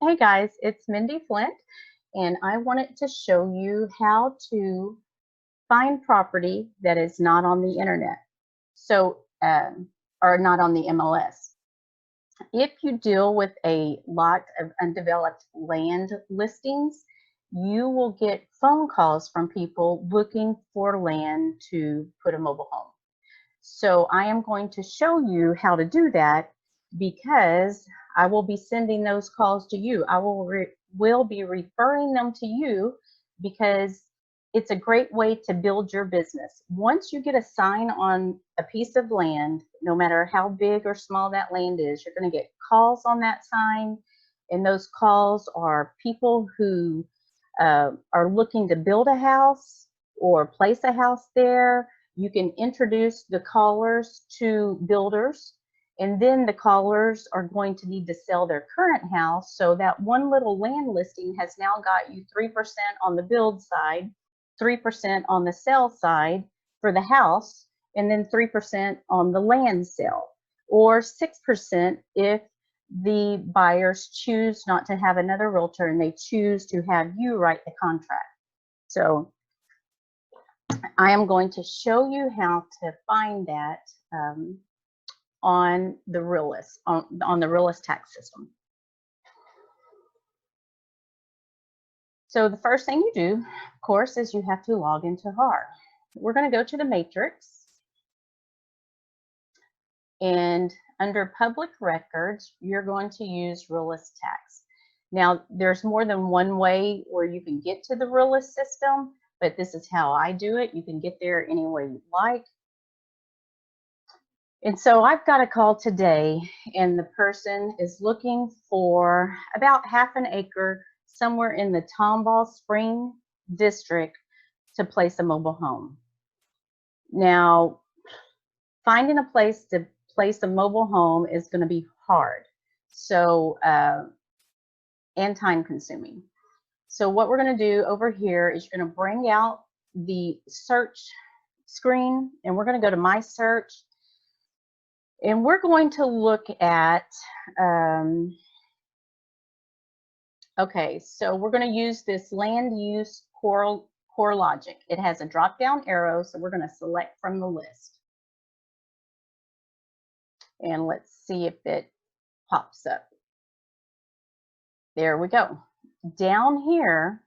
Hey guys, it's Mindy Flint, and I wanted to show you how to find property that is not on the internet, or not on the MLS. If you deal with a lot of undeveloped land listings, you will get phone calls from people looking for land to put a mobile home. So I am going to show you how to do that because I will be sending those calls to you. I will be referring them to you because it's a great way to build your business. Once you get a sign on a piece of land, no matter how big or small that land is, you're going to get calls on that sign. And those calls are people who are looking to build a house or place a house there. You can introduce the callers to builders, and then the callers are going to need to sell their current house. So that one little land listing has now got you 3% on the build side, 3% on the sell side for the house, and then 3% on the land sale, or 6% if the buyers choose not to have another realtor and they choose to have you write the contract. So I am going to show you how to find that on the realist, on the realist tax system. So the first thing you do, of course, is you have to log into HAR. We're going to go to the matrix, and under public records, you're going to use realist tax. Now, there's more than one way where you can get to the realist system, but this is how I do it. You can get there any way you like. And so I've got a call today, and the person is looking for about half an acre somewhere in the Tomball Spring district to place a mobile home. Now, finding a place to place a mobile home is going to be hard, so and time consuming. So what we're going to do over here is you're going to bring out the search screen, and we're going to go to My Search. And we're going to look at, okay, so we're going to use this land use core logic. It has a drop down arrow, so we're going to select from the list. And let's see if it pops up. There we go. Down here,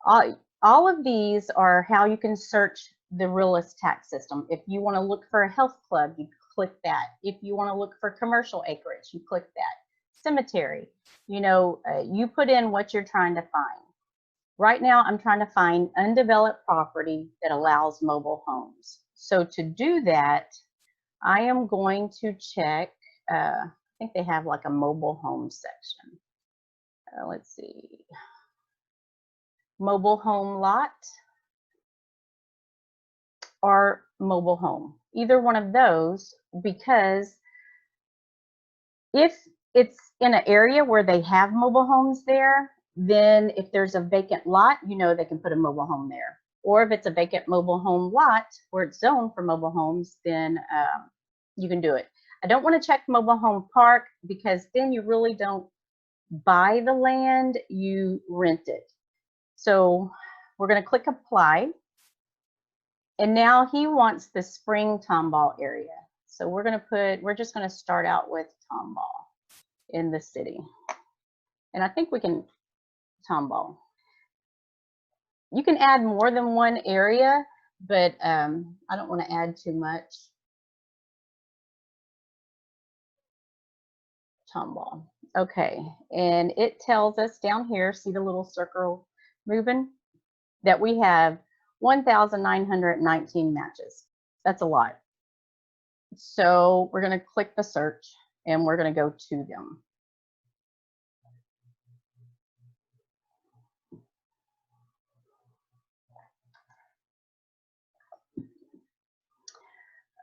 all of these are how you can search the realist tax system. If you want to look for a health club, you click that. If you want to look for commercial acreage, you click that. Cemetery, you put in what you're trying to find. Right now, I'm trying to find undeveloped property that allows mobile homes. So to do that, I am going to check, I think they have like a mobile home section. Let's see. Mobile home lot or mobile home. Either one of those, because if it's in an area where they have mobile homes there, then if there's a vacant lot, they can put a mobile home there. Or if it's a vacant mobile home lot where it's zoned for mobile homes, then you can do it. I don't want to check mobile home park because then you really don't buy the land, you rent it. So we're going to click apply. And now he wants the Spring Tomball area. So we're just going to start out with Tomball in the city. And I think we can Tomball. You can add more than one area, but I don't want to add too much. Tomball. Okay, and it tells us down here, see the little circle moving, that we have 1,919 matches. That's a lot. So we're going to click the search and we're going to go to them.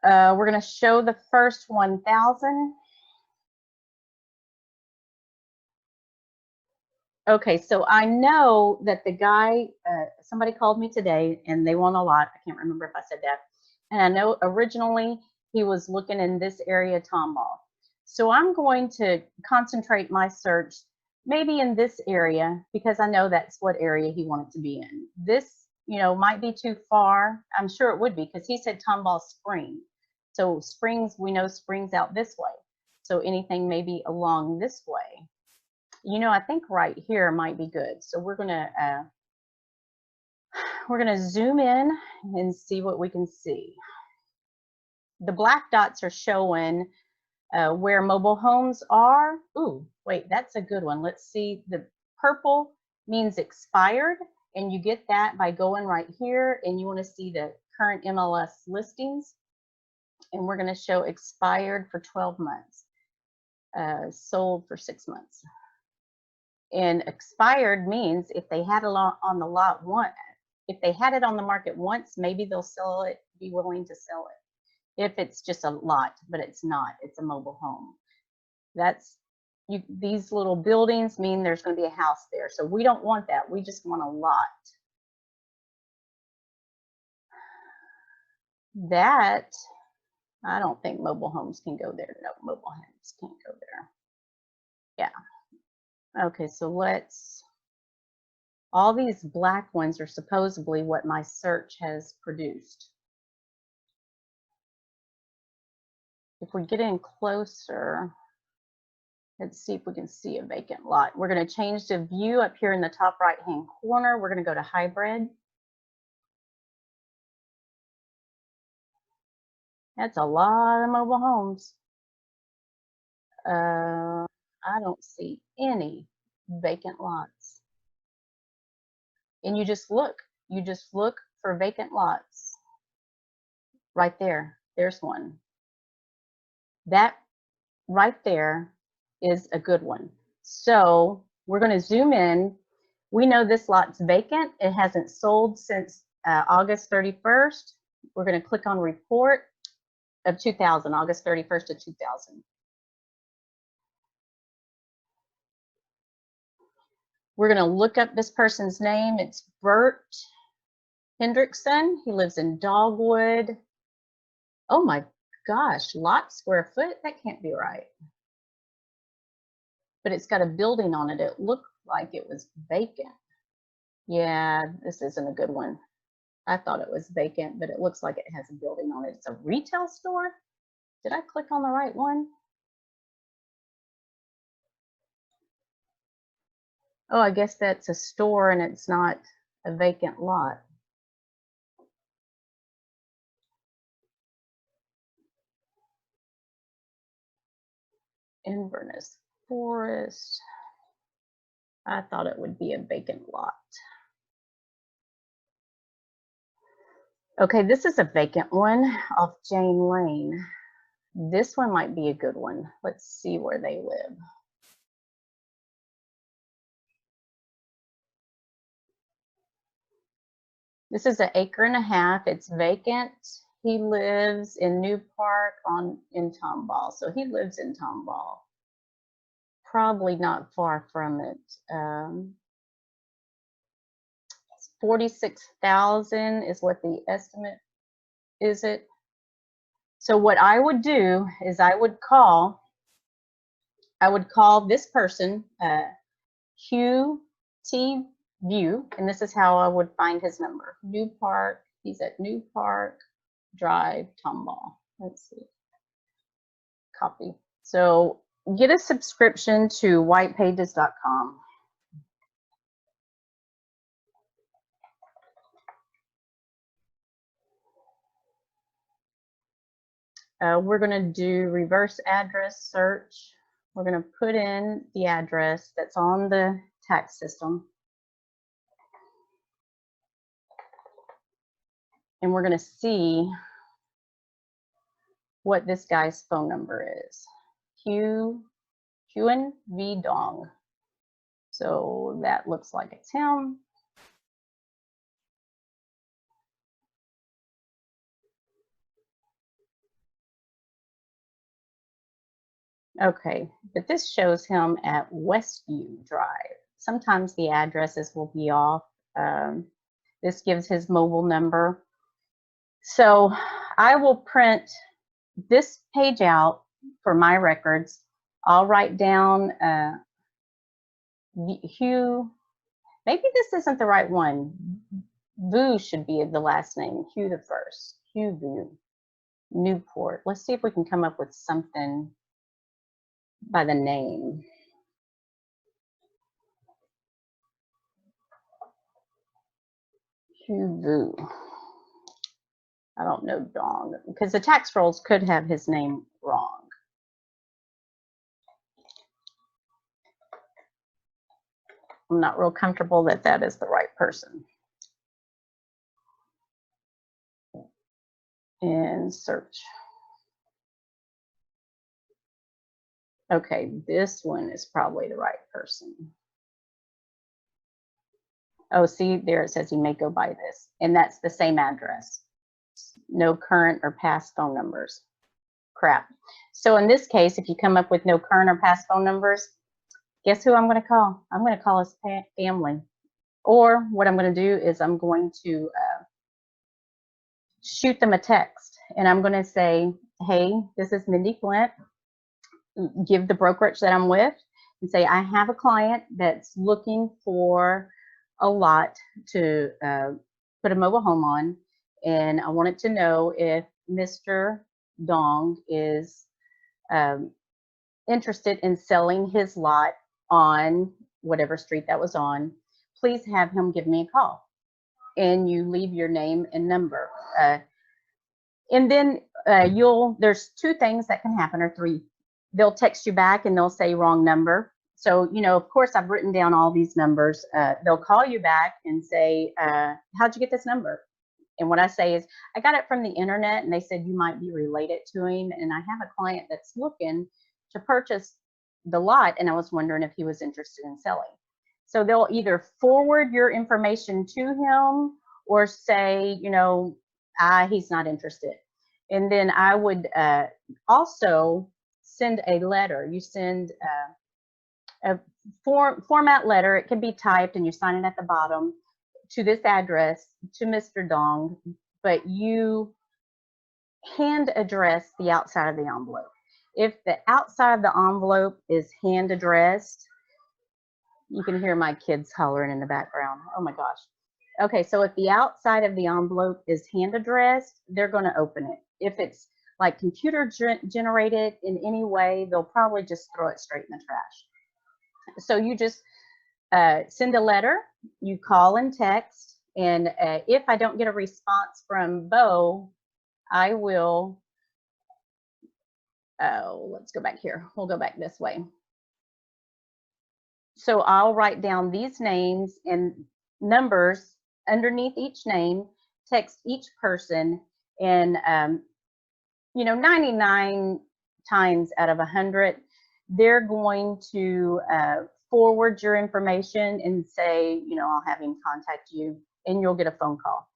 We're going to show the first 1,000. Okay, so I know that the guy, somebody called me today and they want a lot. I can't remember if I said that. And I know originally he was looking in this area, Tomball. So I'm going to concentrate my search maybe in this area, because I know that's what area he wanted to be in. This, might be too far. I'm sure it would be, because he said Tomball Spring. So Springs, we know Springs out this way. So anything maybe along this way. I think right here might be good. So we're gonna zoom in and see what we can see. The black dots are showing where mobile homes are. Ooh, wait, that's a good one. Let's see. The purple means expired, and you get that by going right here, and you want to see the current MLS listings, and we're going to show expired for 12 months, sold for 6 months. And expired means if they had it on the lot once, if they had it on the market once, maybe they'll sell it, be willing to sell it. If it's just a lot, but it's not, it's a mobile home. These little buildings mean there's going to be a house there. So we don't want that. We just want a lot. That, I don't think mobile homes can go there. No, mobile homes can't go there. Yeah. Okay, so all these black ones are supposedly what my search has produced. If we get in closer, let's see if we can see a vacant lot. We're going to change the view up here in the top right-hand corner. We're going to go to hybrid. That's a lot of mobile homes. I don't see any vacant lots. And you just look for vacant lots. Right there, there's one. That right there is a good one. So we're going to zoom in. We know this lot's vacant. It hasn't sold since August 31st. We're going to click on report of 2000, August 31st of 2000. We're going to look up this person's name. It's Bert Hendrickson. He lives in Dogwood. Oh my gosh, lot square foot? That can't be right. But it's got a building on it. It looked like it was vacant. Yeah, this isn't a good one. I thought it was vacant, but it looks like it has a building on it. It's a retail store. Did I click on the right one? Oh, I guess that's a store and it's not a vacant lot. Inverness Forest. I thought it would be a vacant lot. Okay, this is a vacant one off Jane Lane. This one might be a good one. Let's see where they live. This is an acre and a half. It's vacant. He lives in New Park in Tomball. So he lives in Tomball. Probably not far from it. 46,000 is what the estimate is it. So what I would do is I would call this person QT View, and this is how I would find his number. New Park, he's at New Park Drive, Tomball. Let's see. Copy. So get a subscription to whitepages.com. We're going to do reverse address search. We're going to put in the address that's on the tax system. And we're going to see what this guy's phone number is. Huan V Dong. So that looks like it's him. Okay, but this shows him at Westview Drive. Sometimes the addresses will be off. This gives his mobile number. So I will print this page out for my records. I'll write down Hugh, maybe this isn't the right one. Vu should be the last name. Hugh the first. Hugh Vu. Newport. Let's see if we can come up with something by the name. Hugh Vu. I don't know Dong, because the tax rolls could have his name wrong. I'm not real comfortable that that is the right person. And search. Okay, this one is probably the right person. Oh, see, there it says you may go by this. And that's the same address. No current or past phone numbers. Crap. So in this case, if you come up with no current or past phone numbers, guess who I'm going to call? I'm going to call his family. Or what I'm going to do is I'm going to shoot them a text. And I'm going to say, hey, this is Mindy Flint. Give the brokerage that I'm with and say, I have a client that's looking for a lot to put a mobile home on. And I wanted to know if Mr. Dong is interested in selling his lot on whatever street that was on. Please have him give me a call. And you leave your name and number. And then there's two things that can happen, or three. They'll text you back and they'll say wrong number. So, you know, of course, I've written down all these numbers. They'll call you back and say, how'd you get this number? And what I say is, I got it from the internet, and they said you might be related to him. And I have a client that's looking to purchase the lot, and I was wondering if he was interested in selling. So they'll either forward your information to him or say, you know, he's not interested. And then I would also send a letter. You send a format letter. It can be typed and you sign it at the bottom to this address to Mr. Dong, but you hand address the outside of the envelope. If the outside of the envelope is hand addressed, you can hear my kids hollering in the background. Oh my gosh. Okay, so if the outside of the envelope is hand addressed, they're going to open it. If it's like computer generated in any way, they'll probably just throw it straight in the trash. So you just send a letter, you call and text, and if I don't get a response from Bo, I will, let's go back here. We'll go back this way. So I'll write down these names and numbers underneath each name, text each person, and you know, 99 times out of 100, they're going to forward your information and say, you know, I'll have him contact you, and you'll get a phone call.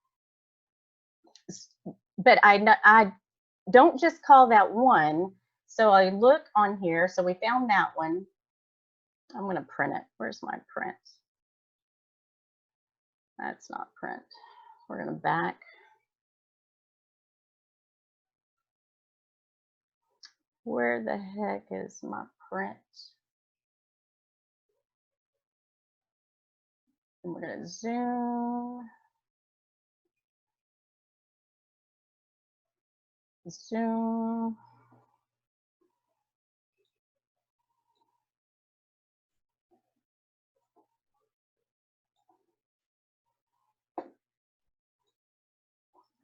But I don't just call that one. So I look on here. So we found that one. I'm going to print it. Where's my print? That's not print. We're going to back. Where the heck is my print? And we're going to zoom. Zoom.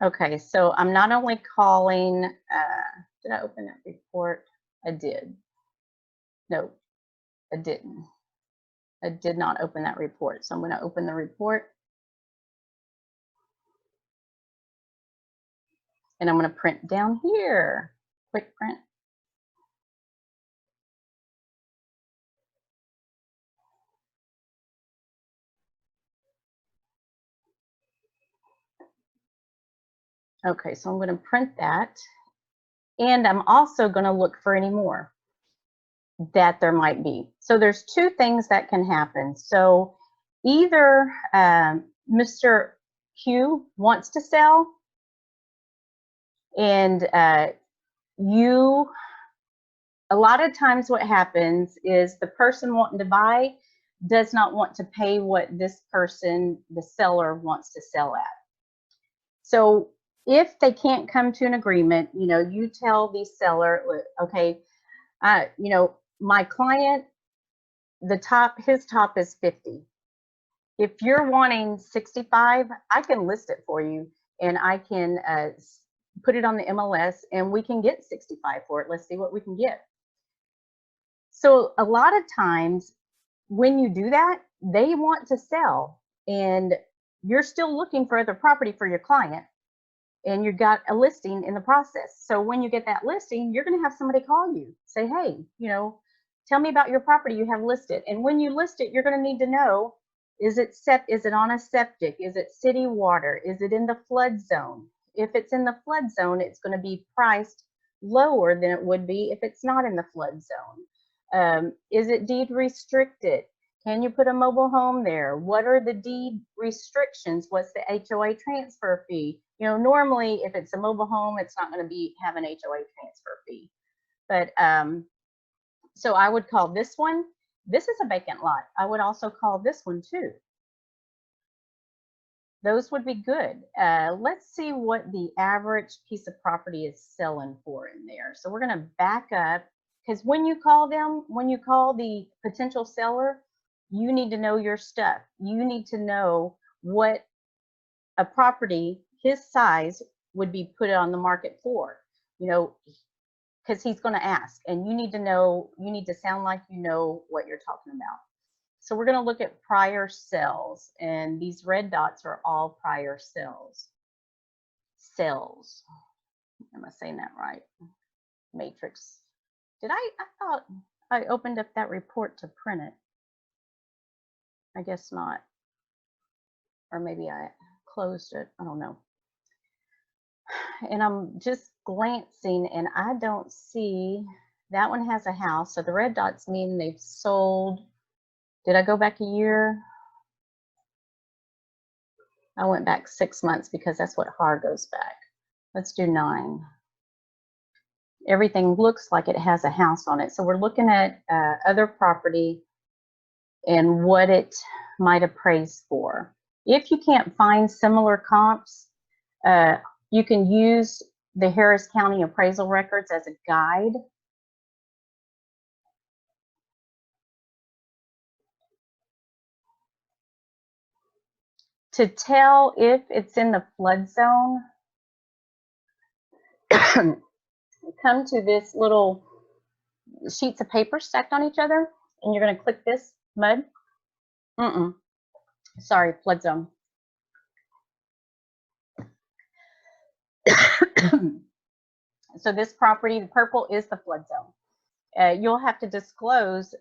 Okay, so I'm not only calling, did I open that report? I did. No, I didn't. I did not open that report. So I'm going to open the report. And I'm going to print down here. Quick print. Okay, so I'm going to print that. And I'm also going to look for any more that there might be. So there's two things that can happen. So either Mr. Hugh wants to sell, and a lot of times what happens is the person wanting to buy, does not want to pay what this person, the seller, wants to sell at. So if they can't come to an agreement, you know, you tell the seller, okay, you know, my client, his top is 50. If you're wanting 65, I can list it for you, and I can put it on the MLS, and we can get 65 for it. Let's see what we can get. So a lot of times when you do that, they want to sell, and you're still looking for other property for your client, and you got a listing in the process. So when you get that listing, you're going to have somebody call you, say, hey, you know, tell me about your property you have listed. And when you list it, you're going to need to know, is it on a septic? Is it city water? Is it in the flood zone? If it's in the flood zone, it's going to be priced lower than it would be if it's not in the flood zone. Is it deed restricted? Can you put a mobile home there? What are the deed restrictions? What's the HOA transfer fee? You know, normally if it's a mobile home, it's not going to have an HOA transfer fee. But so I would call this one. This is a vacant lot. I would also call this one too. Those would be good. Let's see what the average piece of property is selling for in there. So we're going to back up, because when you call the potential seller, you need to know your stuff. You need to know what a property his size would be put on the market for, you know, because he's going to ask, and you need to know, you need to sound like you know what you're talking about. So we're going to look at prior sales, and these red dots are all prior sales. Am I saying that right? Matrix. I thought I opened up that report to print it. I guess not. Or maybe I closed it. I don't know. And I'm just glancing, and I don't see, that one has a house. So the red dots mean they've sold. Did I go back a year? I went back 6 months because that's what HAR goes back. Let's do 9. Everything looks like it has a house on it. So we're looking at other property and what it might appraise for. If you can't find similar comps, you can use the Harris County appraisal records as a guide. To tell if it's in the flood zone, come to this little sheets of paper stacked on each other, and you're going to click this mud. Sorry, flood zone. So this property, the purple, is the flood zone. You'll have to disclose,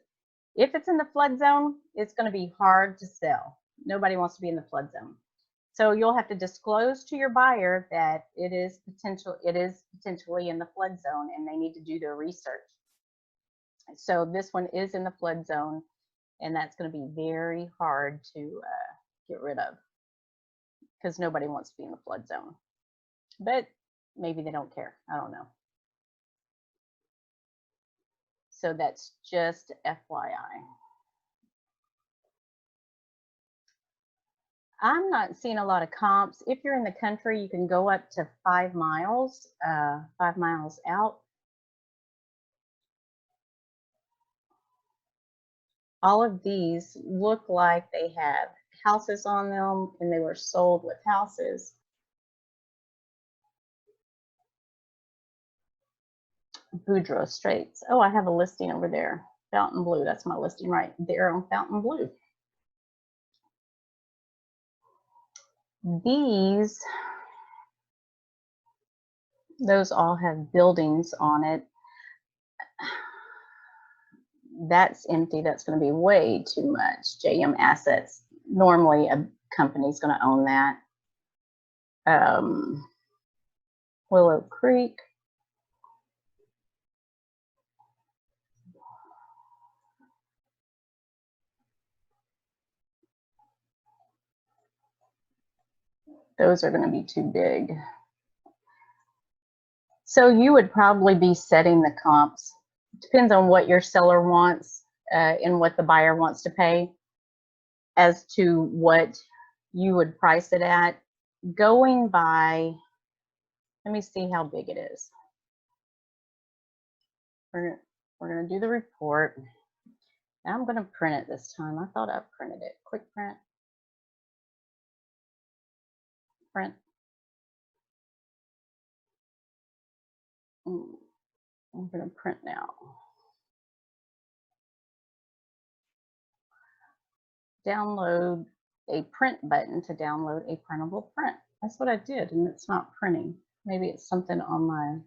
if it's in the flood zone, it's going to be hard to sell. Nobody wants to be in the flood zone. So you'll have to disclose to your buyer that it is potentially in the flood zone, and they need to do their research. So this one is in the flood zone, and that's going to be very hard to get rid of, because nobody wants to be in the flood zone. But maybe they don't care. I don't know. So that's just FYI. I'm not seeing a lot of comps. If you're in the country, you can go up to 5 miles, 5 miles out. All of these look like they have houses on them, and they were sold with houses. Boudreaux Straits. Oh, I have a listing over there. Fountain Blue. That's my listing right there on Fountain Blue. Those all have buildings on it. That's empty. That's going to be way too much. JM Assets. Normally a company's going to own that. Willow Creek. Those are going to be too big. So you would probably be setting the comps. Depends on what your seller wants and what the buyer wants to pay. as to what you would price it at. Going by, let me see how big it is. We're going to do the report. Now I'm going to print it this time. I thought I printed it. Quick print. Print. I'm going to print now. Download a print button to download a printable print. That's what I did, and it's not printing. Maybe it's something on my,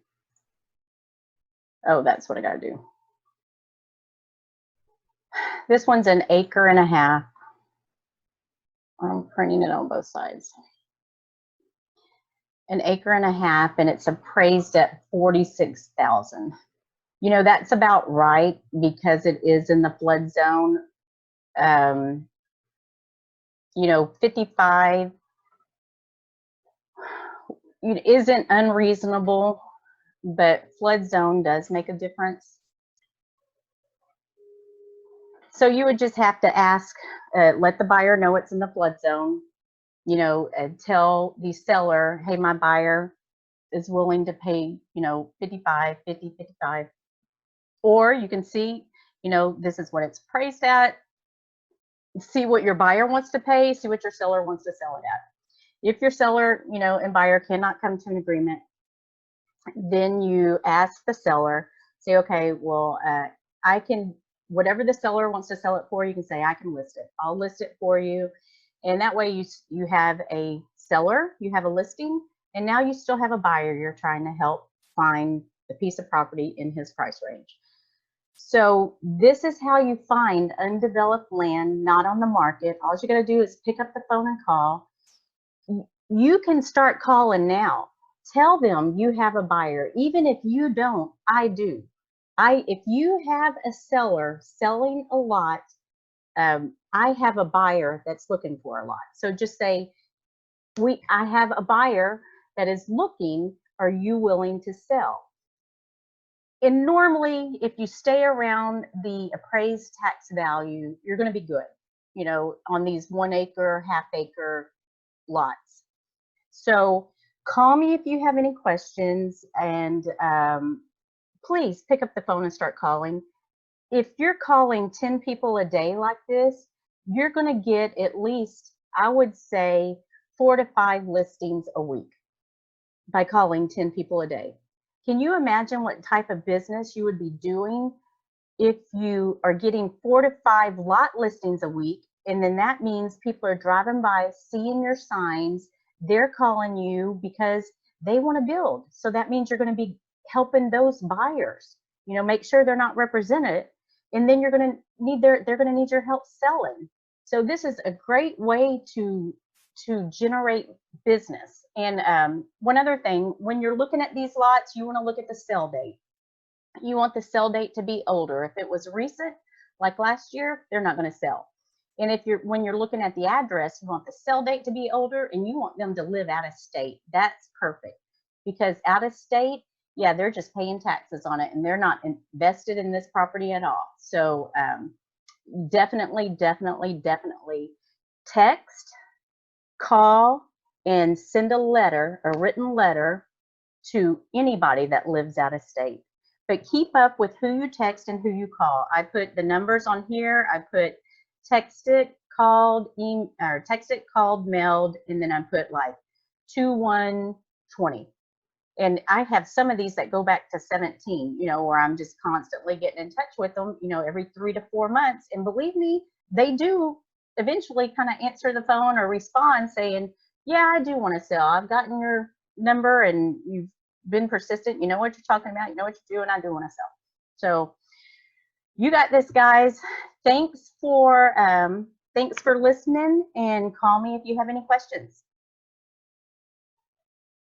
oh, that's what I got to do. This one's 1.5 acres. I'm printing it on both sides. 1.5 acres, and it's appraised at $46,000. You know, that's about right because it is in the flood zone. You know, 55 isn't unreasonable, but flood zone does make a difference. So you would just have to ask, let the buyer know it's in the flood zone, you know, tell the seller, hey, my buyer is willing to pay, you know, 55, 50, 55. Or you can see, you know, this is what it's priced at. See what your buyer wants to pay, see what your seller wants to sell it at. If your seller, you know, and buyer cannot come to an agreement, then you ask the seller, say, okay, well, I can, whatever the seller wants to sell it for, you can say, I can list it. I'll list it for you. And that way you have a seller, you have a listing, and now you still have a buyer you're trying to help find the piece of property in his price range. So this is how you find undeveloped land not on the market. All you got to do is pick up the phone and call. You can start calling now. Tell them you have a buyer. Even if you don't, I do. If you have a seller selling a lot, I have a buyer that's looking for a lot. So just say, I have a buyer that is looking. Are you willing to sell? And normally, if you stay around the appraised tax value, you're going to be good, you know, on these 1 acre, half acre lots. So call me if you have any questions, and please pick up the phone and start calling. If you're calling 10 people a day like this, you're going to get at least, I would say, 4 to 5 listings a week by calling 10 people a day. Can you imagine what type of business you would be doing if you are getting 4 to 5 lot listings a week? And then that means people are driving by, seeing your signs, they're calling you because they want to build. So that means you're going to be helping those buyers, you know, make sure they're not represented. And then you're going to need they're going to need your help selling. So this is a great way to generate business. And one other thing, when you're looking at these lots, you want to look at the sell date. You want the sell date to be older. If it was recent, like last year, they're not going to sell. And when you're looking at the address, you want the sell date to be older, and you want them to live out of state. That's perfect, because out of state, yeah, they're just paying taxes on it, and they're not invested in this property at all. So definitely text, call, and send a letter, a written letter, to anybody that lives out of state. But keep up with who you text and who you call. I put the numbers on here. I put texted, called, or texted, called, mailed, and then I put like 2120. And I have some of these that go back to 17, you know, where I'm just constantly getting in touch with them, you know, every 3 to 4 months. And believe me, they do eventually kind of answer the phone or respond saying, yeah, I do want to sell. I've gotten your number and you've been persistent. You know what you're talking about. You know what you're doing. I do want to sell. So you got this, guys. Thanks for listening, and call me if you have any questions.